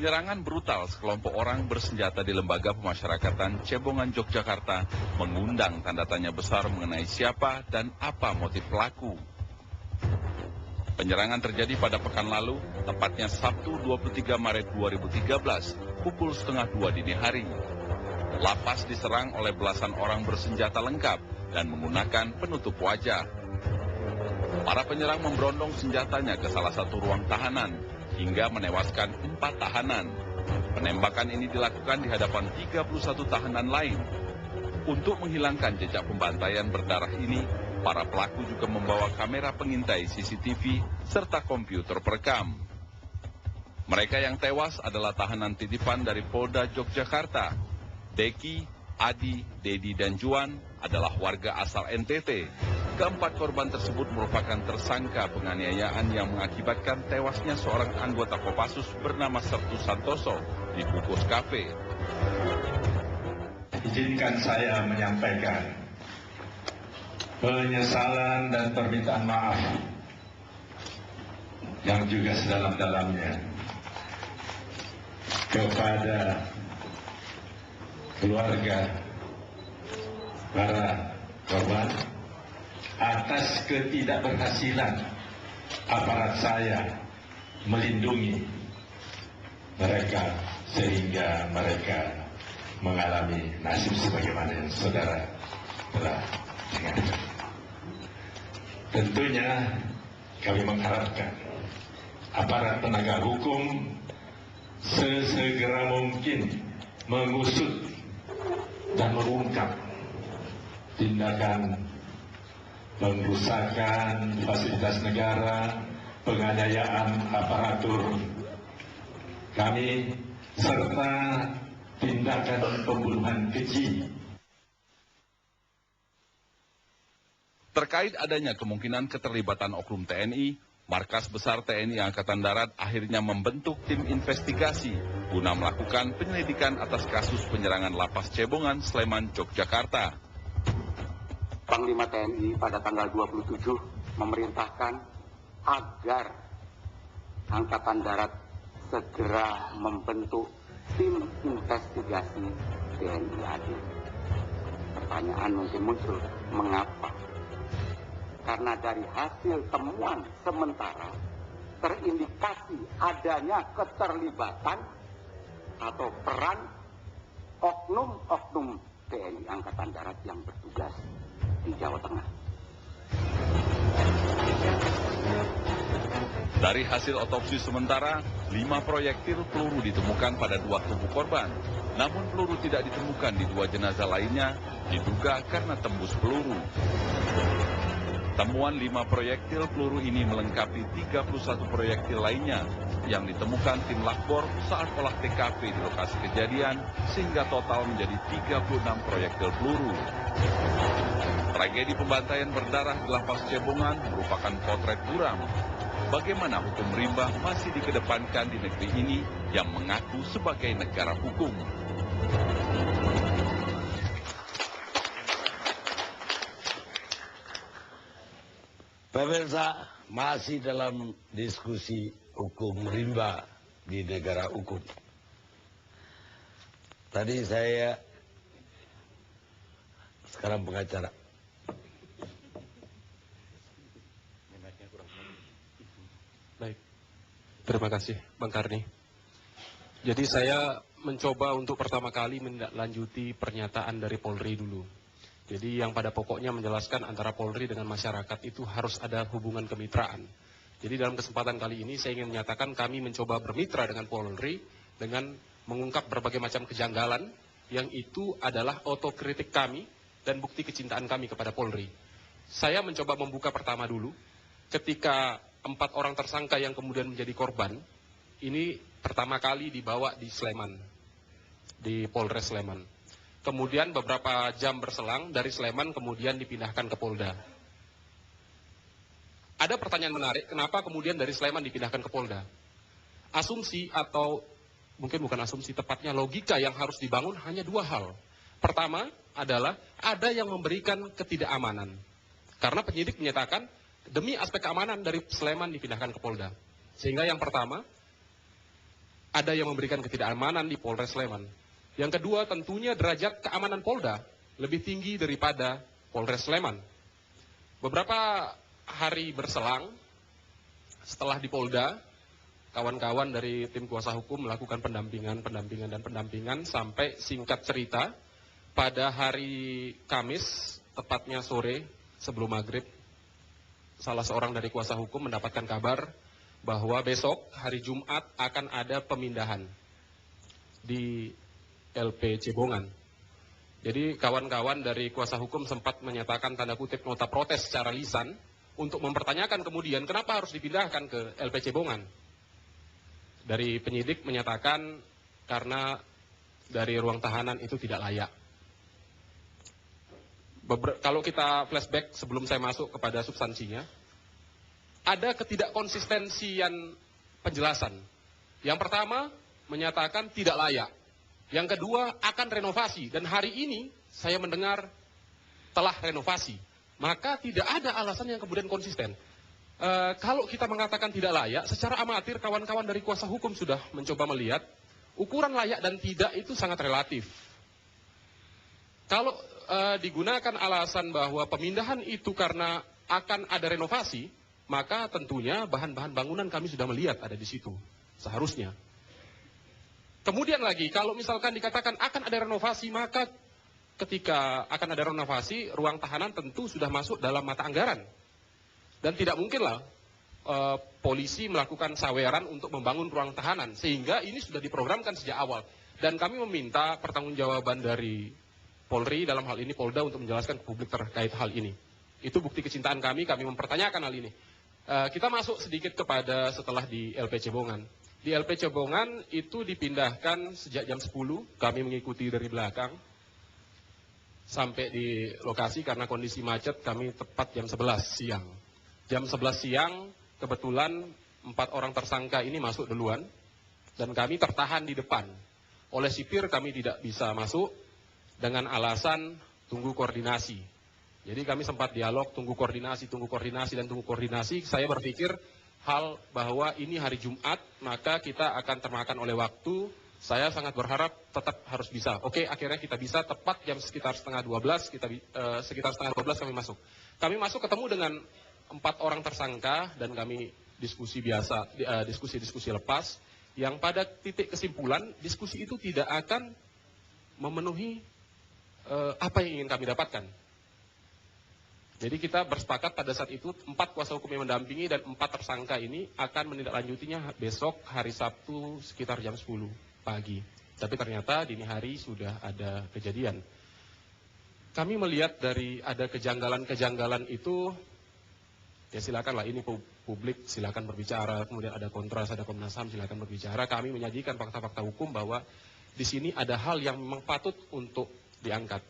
Penyerangan brutal sekelompok orang bersenjata di Lembaga Pemasyarakatan Cebongan, Yogyakarta mengundang tanda tanya besar mengenai siapa dan apa motif pelaku. Penyerangan terjadi pada pekan lalu, tepatnya Sabtu 23 Maret 2013, pukul 1:30 dini hari. Lapas diserang oleh belasan orang bersenjata lengkap dan menggunakan penutup wajah. Para penyerang memberondong senjatanya ke salah satu ruang tahanan, hingga menewaskan 4 tahanan. Penembakan ini dilakukan di hadapan 31 tahanan lain. Untuk menghilangkan jejak pembantaian berdarah ini, para pelaku juga membawa kamera pengintai CCTV serta komputer perekam. Mereka yang tewas adalah tahanan titipan dari Polda Yogyakarta. Deki, Adi, Dedi, dan Juan adalah warga asal NTT. Keempat korban tersebut merupakan tersangka penganiayaan yang mengakibatkan tewasnya seorang anggota Kopassus bernama Sertu Santoso di Bukos Cafe. Izinkan saya menyampaikan penyesalan dan permintaan maaf yang juga sedalam-dalamnya kepada keluarga para korban atas ketidakberhasilan aparat saya melindungi mereka sehingga mereka mengalami nasib sebagaimana yang saudara telah ingatkan. Tentunya kami mengharapkan aparat penegak hukum sesegera mungkin mengusut dan mengungkap tindakan pengrusakan fasilitas negara, penganiayaan aparatur kami, serta tindakan pembunuhan keji. Terkait adanya kemungkinan keterlibatan oknum TNI, Markas Besar TNI Angkatan Darat akhirnya membentuk tim investigasi guna melakukan penyelidikan atas kasus penyerangan Lapas Cebongan, Sleman, Yogyakarta. Panglima TNI pada tanggal 27 memerintahkan agar Angkatan Darat segera membentuk tim investigasi TNI AD. Pertanyaan mungkin muncul, mengapa? Karena dari hasil temuan sementara terindikasi adanya keterlibatan atau peran oknum-oknum TNI Angkatan Darat yang bertugas di Jawa Tengah. Dari hasil otopsi sementara, 5 proyektil peluru ditemukan pada 2 tubuh korban. Namun peluru tidak ditemukan di 2 jenazah lainnya, diduga karena tembus peluru. Temuan 5 proyektil peluru ini melengkapi 31 proyektil lainnya yang ditemukan tim Lakbor saat olah TKP di lokasi kejadian, sehingga total menjadi 36 proyektil peluru. Tragedi pembantaian berdarah di Lapas Cebongan merupakan potret buram. Bagaimana hukum rimba masih dikedepankan di negeri ini yang mengaku sebagai negara hukum. Pemirsa, masih dalam diskusi hukum rimba di negara hukum. Tadi saya, sekarang pengacara. Baik, terima kasih Bang Karni. Jadi saya mencoba untuk pertama kali menindaklanjuti pernyataan dari Polri dulu. Jadi yang pada pokoknya menjelaskan antara Polri dengan masyarakat itu harus ada hubungan kemitraan. Jadi dalam kesempatan kali ini saya ingin menyatakan kami mencoba bermitra dengan Polri dengan mengungkap berbagai macam kejanggalan yang itu adalah otokritik kami dan bukti kecintaan kami kepada Polri. Saya mencoba membuka pertama dulu ketika 4 orang tersangka yang kemudian menjadi korban ini pertama kali dibawa di Sleman, di Polres Sleman. Kemudian beberapa jam berselang dari Sleman kemudian dipindahkan ke Polda. Ada pertanyaan menarik, kenapa kemudian dari Sleman dipindahkan ke Polda? Asumsi atau mungkin bukan asumsi, tepatnya logika yang harus dibangun hanya 2 hal. Pertama adalah ada yang memberikan ketidakamanan. Karena penyidik menyatakan demi aspek keamanan dari Sleman dipindahkan ke Polda. Sehingga yang pertama, ada yang memberikan ketidakamanan di Polres Sleman. Yang kedua, tentunya derajat keamanan Polda lebih tinggi daripada Polres Sleman. Beberapa hari berselang, setelah di Polda, kawan-kawan dari tim kuasa hukum melakukan pendampingan sampai singkat cerita, pada hari Kamis, tepatnya sore sebelum maghrib, salah seorang dari kuasa hukum mendapatkan kabar bahwa besok hari Jumat akan ada pemindahan di LP Cebongan. Jadi kawan-kawan dari kuasa hukum sempat menyatakan tanda kutip nota protes secara lisan untuk mempertanyakan kemudian kenapa harus dipindahkan ke LP Cebongan. Dari penyidik menyatakan karena dari ruang tahanan itu tidak layak. Kalau kita flashback sebelum saya masuk kepada substansinya, ada ketidakkonsistensian penjelasan. Yang pertama, menyatakan tidak layak. Yang kedua, akan renovasi. Dan hari ini saya mendengar telah renovasi. Maka tidak ada alasan yang kemudian konsisten. Kalau kita mengatakan tidak layak, secara amatir kawan-kawan dari kuasa hukum sudah mencoba melihat, ukuran layak dan tidak itu sangat relatif. Kalau digunakan alasan bahwa pemindahan itu karena akan ada renovasi, maka tentunya bahan-bahan bangunan kami sudah melihat ada di situ, seharusnya. Kemudian lagi, kalau misalkan dikatakan akan ada renovasi, maka ketika akan ada renovasi, ruang tahanan tentu sudah masuk dalam mata anggaran. Dan tidak mungkinlah polisi melakukan saweran untuk membangun ruang tahanan, sehingga ini sudah diprogramkan sejak awal. Dan kami meminta pertanggungjawaban dari Polri, dalam hal ini Polda, untuk menjelaskan ke publik terkait hal ini. Itu bukti kecintaan kami mempertanyakan hal ini. Kita masuk sedikit kepada setelah di LP Cebongan. Di LP Cebongan itu dipindahkan sejak jam 10, kami mengikuti dari belakang, sampai di lokasi karena kondisi macet kami tepat jam 11 siang. Jam 11 siang, kebetulan 4 orang tersangka ini masuk duluan, dan kami tertahan di depan. Oleh sipir kami tidak bisa masuk, dengan alasan tunggu koordinasi. Jadi kami sempat dialog, tunggu koordinasi. Saya berpikir hal bahwa ini hari Jumat, maka kita akan termakan oleh waktu. Saya sangat berharap tetap harus bisa. Oke, akhirnya kita bisa tepat jam sekitar setengah 12, sekitar setengah 12 kami masuk. Kami masuk ketemu dengan 4 orang tersangka dan kami diskusi biasa, diskusi lepas, yang pada titik kesimpulan diskusi itu tidak akan memenuhi apa yang ingin kami dapatkan. Jadi kita bersepakat pada saat itu 4 kuasa hukum yang mendampingi dan 4 tersangka ini akan menindaklanjutinya besok hari Sabtu sekitar jam 10 pagi. Tapi ternyata dini hari sudah ada kejadian. Kami melihat dari ada kejanggalan-kejanggalan itu, ya silakanlah, ini publik silakan berbicara, kemudian ada Kontras, ada Komnas HAM, silakan berbicara. Kami menyajikan fakta-fakta hukum bahwa di sini ada hal yang memang patut untuk diangkat.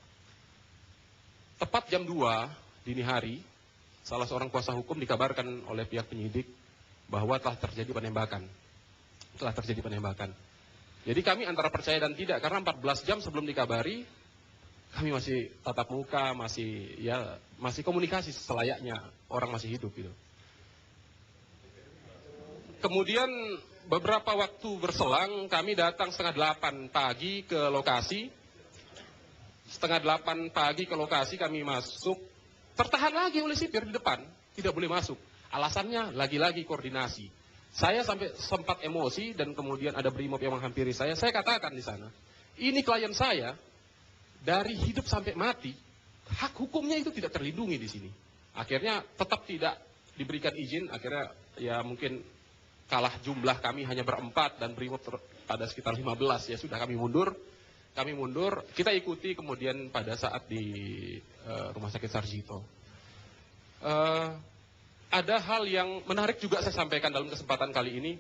Tepat jam 2 dini hari, salah seorang kuasa hukum dikabarkan oleh pihak penyidik bahwa telah terjadi penembakan. Jadi kami antara percaya dan tidak, karena 14 jam sebelum dikabari, kami masih tatap muka, masih komunikasi selayaknya orang masih hidup gitu. Kemudian beberapa waktu berselang, kami datang setengah 8 pagi ke lokasi. Setengah 8 pagi ke lokasi kami masuk, tertahan lagi oleh sipir di depan, tidak boleh masuk. Alasannya lagi-lagi koordinasi. Saya sampai sempat emosi dan kemudian ada brimob yang menghampiri saya. Saya katakan di sana, ini klien saya dari hidup sampai mati, hak hukumnya itu tidak terlindungi di sini. Akhirnya tetap tidak diberikan izin. Akhirnya ya mungkin kalah jumlah, kami hanya berempat dan brimob pada sekitar 15. Ya sudah, kami mundur. Kita ikuti kemudian pada saat di Rumah Sakit Sarjito. Ada hal yang menarik juga saya sampaikan dalam kesempatan kali ini,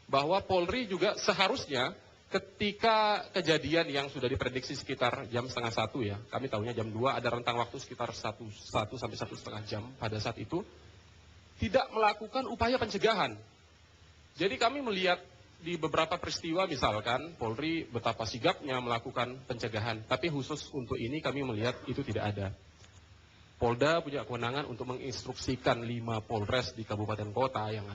bahwa Polri juga seharusnya ketika kejadian yang sudah diprediksi sekitar jam setengah 1 ya, kami tahunya jam 2, ada rentang waktu sekitar 1 sampai 1,5 jam pada saat itu, tidak melakukan upaya pencegahan. Jadi kami melihat di beberapa peristiwa misalkan Polri betapa sigapnya melakukan pencegahan, tapi khusus untuk ini kami melihat itu tidak ada. Polda punya kewenangan untuk menginstruksikan 5 Polres di kabupaten kota yang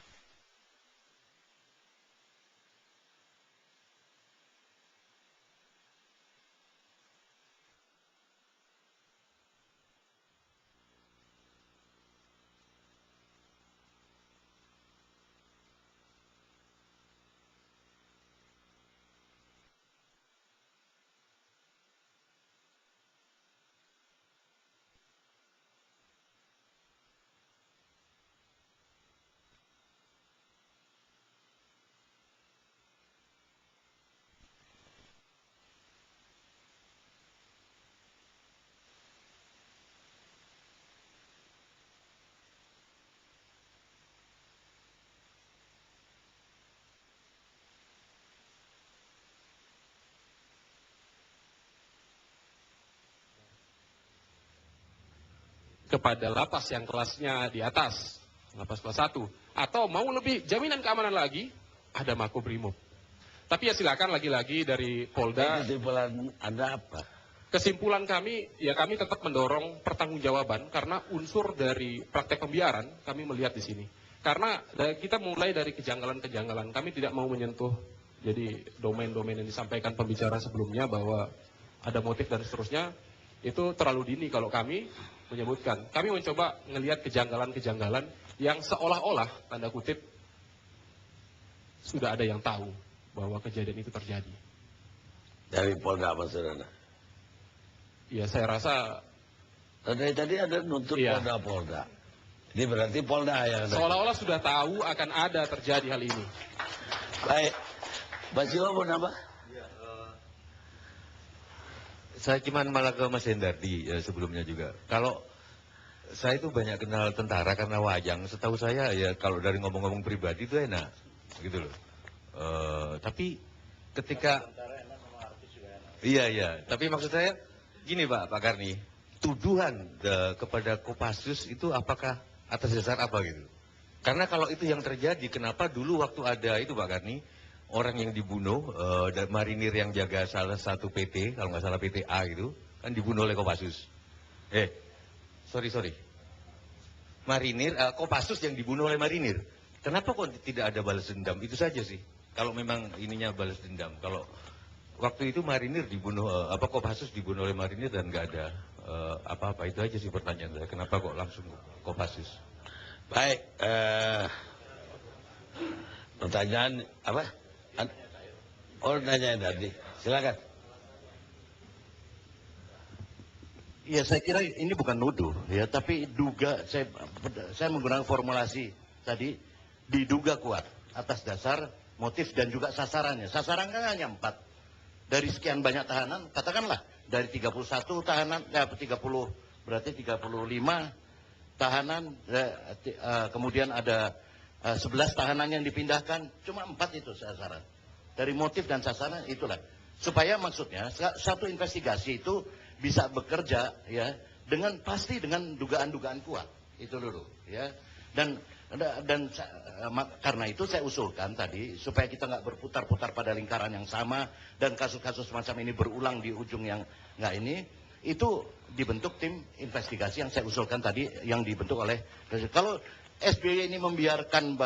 kepada lapas yang kelasnya di atas, lapas kelas 1, atau mau lebih jaminan keamanan lagi, ada Makobrimob. Tapi ya silakan lagi-lagi dari Polda. Kesimpulan Anda apa? Kesimpulan kami, ya kami tetap mendorong pertanggungjawaban karena unsur dari praktek pembiaran kami melihat di sini. Karena kita mulai dari kejanggalan-kejanggalan, kami tidak mau menyentuh jadi domain-domain yang disampaikan pembicara sebelumnya bahwa ada motif dan seterusnya, itu terlalu dini kalau kami menyebutkan. Kami mencoba melihat kejanggalan-kejanggalan yang seolah-olah, tanda kutip, sudah ada yang tahu bahwa kejadian itu terjadi. Dari Polda maksud Anda? Ya saya rasa Dari tadi ada nuntut Iya. Polda. Ini berarti Polda yang ada. seolah-olah sudah tahu akan ada terjadi hal ini. Baik. Basio mau nambah? Saya cuman malah ke Mas Hendardi sebelumnya juga. Kalau saya itu banyak kenal tentara karena wayang. Setahu saya ya kalau dari ngomong-ngomong pribadi itu enak, gitu loh. Tapi ketika iya. Tapi maksud saya gini Pak Karni, tuduhan kepada Kopassus itu apakah atas dasar apa gitu? Karena kalau itu yang terjadi, kenapa dulu waktu ada itu Pak Karni, orang yang dibunuh, marinir yang jaga salah satu PT, kalau nggak salah PT A gitu, kan dibunuh oleh Kopassus. Sorry. Marinir, Kopassus yang dibunuh oleh marinir. Kenapa kok tidak ada balas dendam? Itu saja sih. Kalau memang ininya balas dendam. Kalau waktu itu marinir dibunuh, Kopassus dibunuh oleh marinir dan nggak ada apa-apa. Itu aja sih pertanyaan saya. Kenapa kok langsung Kopassus? Baik. Pertanyaan apa? Nanya tadi. Silakan. Ya saya kira ini bukan nuduh ya, tapi duga saya menggunakan formulasi tadi diduga kuat atas dasar motif dan juga sasarannya. Sasaran kan hanya 4. Dari sekian banyak tahanan, katakanlah dari 31 tahanan, 30 berarti 35 tahanan, kemudian ada 11 tahanan yang dipindahkan, cuma 4 itu sasaran. Dari motif dan sasaran itulah. Supaya maksudnya satu investigasi itu bisa bekerja ya pasti dengan dugaan-dugaan kuat. Itu dulu ya. Dan karena itu saya usulkan tadi supaya kita nggak berputar-putar pada lingkaran yang sama dan kasus-kasus semacam ini berulang di ujung yang nggak ini, itu dibentuk tim investigasi yang saya usulkan tadi yang dibentuk oleh kalau SBY ini membiarkan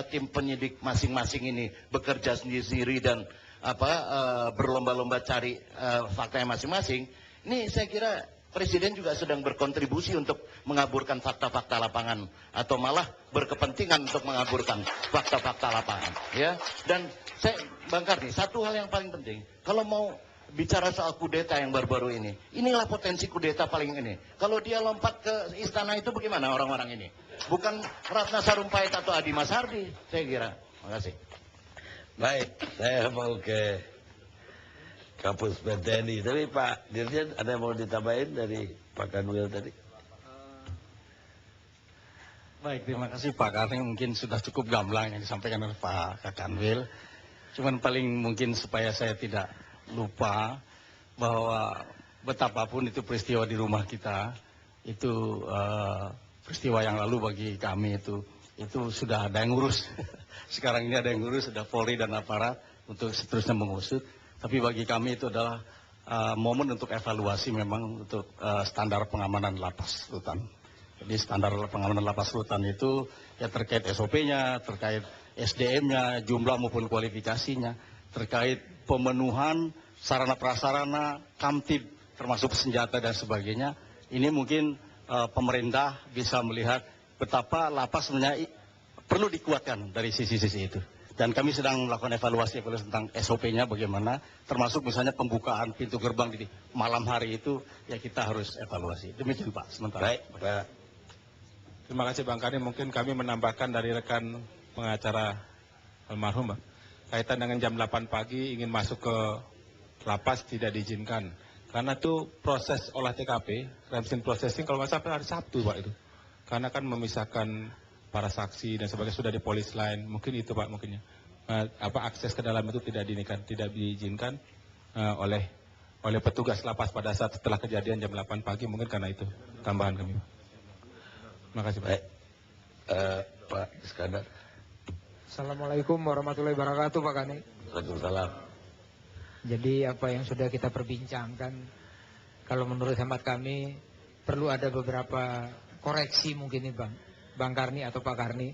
tim penyidik masing-masing ini bekerja sendiri-sendiri dan berlomba-lomba cari faktanya masing-masing. Ini saya kira Presiden juga sedang berkontribusi untuk mengaburkan fakta-fakta lapangan atau malah berkepentingan untuk mengaburkan fakta-fakta lapangan, ya. Dan saya Bang Karni, satu hal yang paling penting, kalau mau bicara soal kudeta yang baru-baru ini, inilah potensi kudeta paling ini. Kalau dia lompat ke istana itu bagaimana orang-orang ini? Bukan Ratna Sarumpait atau Adi Masardi, saya kira. Terima kasih. Baik, saya mau ke Kapus PTNI. Tapi Pak Dirjen ada yang mau ditambahin dari Pak Kanwil tadi? Baik, terima kasih Pak Karni. Mungkin sudah cukup gamblang yang disampaikan oleh Pak Kanwil. Cuman paling mungkin supaya saya tidak lupa bahwa betapapun itu peristiwa di rumah kita, itu peristiwa yang lalu bagi kami itu sudah ada yang ngurus. Sekarang ini ada yang ngurus, ada Polri dan aparat untuk seterusnya mengusut. Tapi bagi kami itu adalah momen untuk evaluasi memang untuk standar pengamanan lapas rutan. Jadi standar pengamanan lapas rutan itu ya terkait SOP-nya, terkait SDM-nya, jumlah maupun kualifikasinya, terkait pemenuhan sarana prasarana, kamtib, termasuk senjata dan sebagainya. Ini mungkin pemerintah bisa melihat betapa lapas sebenarnya perlu dikuatkan dari sisi-sisi itu. Dan kami sedang melakukan evaluasi tentang SOP-nya bagaimana, termasuk misalnya pembukaan pintu gerbang di malam hari itu, ya kita harus evaluasi. Demikian Pak, sementara. Baik, Pak. Terima kasih Bang Karni. Mungkin kami menambahkan dari rekan pengacara almarhum, kaitan dengan jam 8 pagi ingin masuk ke lapas tidak diizinkan. Karena itu proses olah TKP, crime scene processing, kalau nggak sampai hari Sabtu Pak itu. Karena kan memisahkan para saksi dan sebagainya sudah di polis lain, mungkin itu Pak mungkinnya. Akses ke dalam itu tidak diizinkan oleh petugas lapas pada saat setelah kejadian jam 8 pagi, mungkin karena itu tambahan kami Pak. Terima kasih Pak. Baik. Pak Iskandar. Assalamualaikum warahmatullahi wabarakatuh Pak Kani. Waalaikumsalam. Jadi apa yang sudah kita perbincangkan, kalau menurut hemat kami perlu ada beberapa koreksi mungkin nih Bang Karni atau Pak Karni.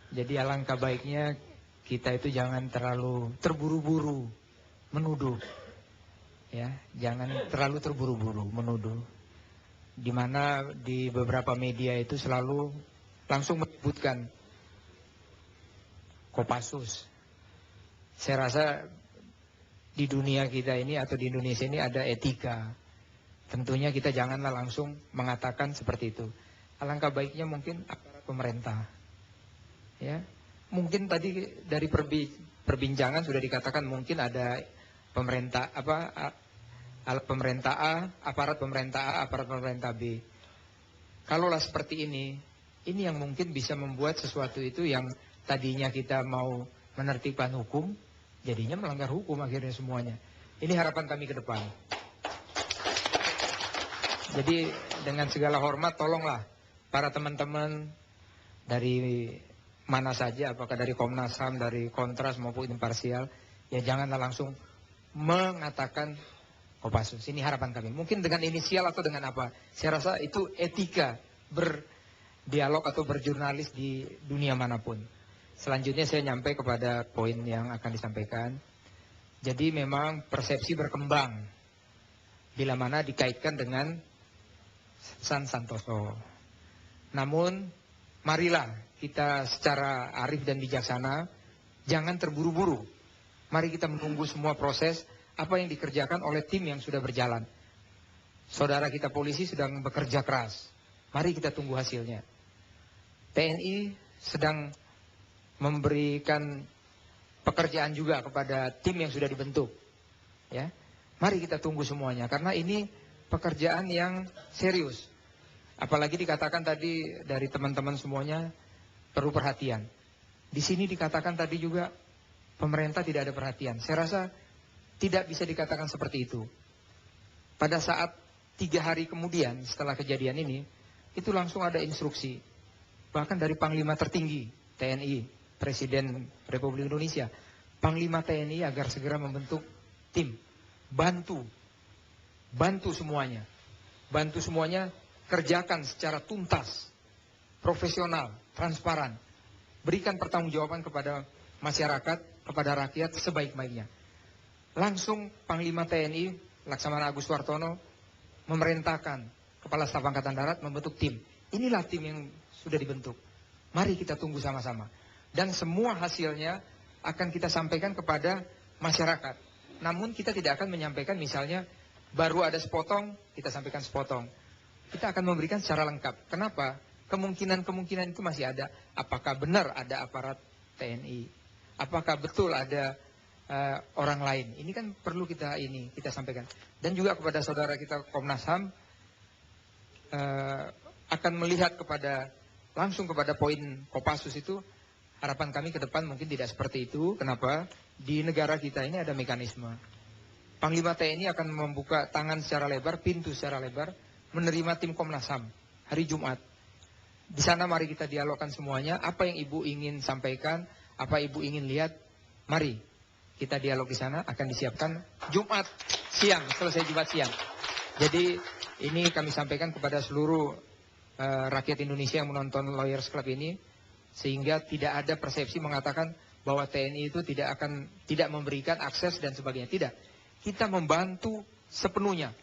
Jadi alangkah baiknya kita itu jangan terlalu terburu-buru menuduh, ya, jangan terlalu terburu-buru menuduh. Di mana di beberapa media itu selalu langsung menyebutkan Kopassus. Saya rasa di dunia kita ini atau di Indonesia ini ada etika. Tentunya kita janganlah langsung mengatakan seperti itu. Alangkah baiknya mungkin aparat pemerintah. Ya. Mungkin tadi dari perbincangan sudah dikatakan mungkin ada pemerintah alat pemerintah A, aparat pemerintah A, aparat pemerintah B. Kalaulah seperti ini yang mungkin bisa membuat sesuatu itu yang tadinya kita mau menertibkan hukum, jadinya melanggar hukum akhirnya semuanya. Ini harapan kami ke depan. Jadi dengan segala hormat tolonglah para teman-teman dari mana saja, apakah dari Komnas HAM, dari Kontras maupun imparsial, ya janganlah langsung mengatakan Kopassus. Ini harapan kami. Mungkin dengan inisial atau dengan apa. Saya rasa itu etika berdialog atau berjurnalis di dunia manapun. Selanjutnya saya nyampe kepada poin yang akan disampaikan. Jadi memang persepsi berkembang bila mana dikaitkan dengan San Santoso. Namun marilah kita secara arif dan bijaksana jangan terburu-buru. Mari kita menunggu semua proses apa yang dikerjakan oleh tim yang sudah berjalan. Saudara kita polisi sedang bekerja keras. Mari kita tunggu hasilnya. TNI sedang memberikan pekerjaan juga kepada tim yang sudah dibentuk. Ya, mari kita tunggu semuanya karena ini pekerjaan yang serius. Apalagi dikatakan tadi dari teman-teman semuanya perlu perhatian. Di sini dikatakan tadi juga pemerintah tidak ada perhatian. Saya rasa tidak bisa dikatakan seperti itu. Pada saat 3 hari kemudian setelah kejadian ini, itu langsung ada instruksi. Bahkan dari Panglima tertinggi TNI, Presiden Republik Indonesia, Panglima TNI agar segera membentuk tim. Bantu semuanya. Bantu semuanya, kerjakan secara tuntas, profesional, transparan. Berikan pertanggungjawaban kepada masyarakat, kepada rakyat sebaik-baiknya. Langsung Panglima TNI, Laksamana Agus Suartono, memerintahkan Kepala Staf Angkatan Darat membentuk tim. Inilah tim yang sudah dibentuk. Mari kita tunggu sama-sama. Dan semua hasilnya akan kita sampaikan kepada masyarakat. Namun kita tidak akan menyampaikan misalnya baru ada sepotong, kita sampaikan sepotong. Kita akan memberikan secara lengkap. Kenapa? Kemungkinan itu masih ada. Apakah benar ada aparat TNI? Apakah betul ada orang lain? Ini kan perlu kita sampaikan. Dan juga kepada saudara kita Komnas HAM akan melihat langsung kepada poin Kopassus itu. Harapan kami ke depan mungkin tidak seperti itu. Kenapa? Di negara kita ini ada mekanisme. Panglima TNI akan membuka tangan secara lebar, pintu secara lebar, menerima tim Komnas HAM hari Jumat. Di sana mari kita dialogkan semuanya. Apa yang Ibu ingin sampaikan, apa Ibu ingin lihat, mari kita dialog di sana. Akan disiapkan Jumat siang, selesai Jumat siang. Jadi ini kami sampaikan kepada seluruh rakyat Indonesia yang menonton Lawyers Club ini. Sehingga tidak ada persepsi mengatakan bahwa TNI itu tidak memberikan akses dan sebagainya. Tidak. Kita membantu sepenuhnya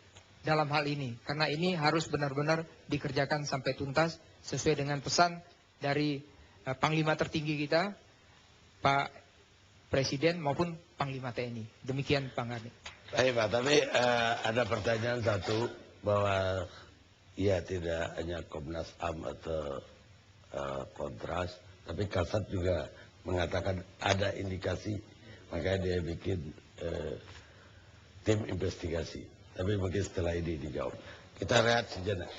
dalam hal ini. Karena ini harus benar-benar dikerjakan sampai tuntas sesuai dengan pesan dari Panglima tertinggi kita, Pak Presiden maupun Panglima TNI. Demikian Pak Karni. Baik Pak, tapi ada pertanyaan satu bahwa ya tidak hanya Komnas HAM atau Kontras, tapi Kasat juga mengatakan ada indikasi, makanya dia bikin tim investigasi. Tapi mungkin setelah ini dijawab. Kita lihat sejenak.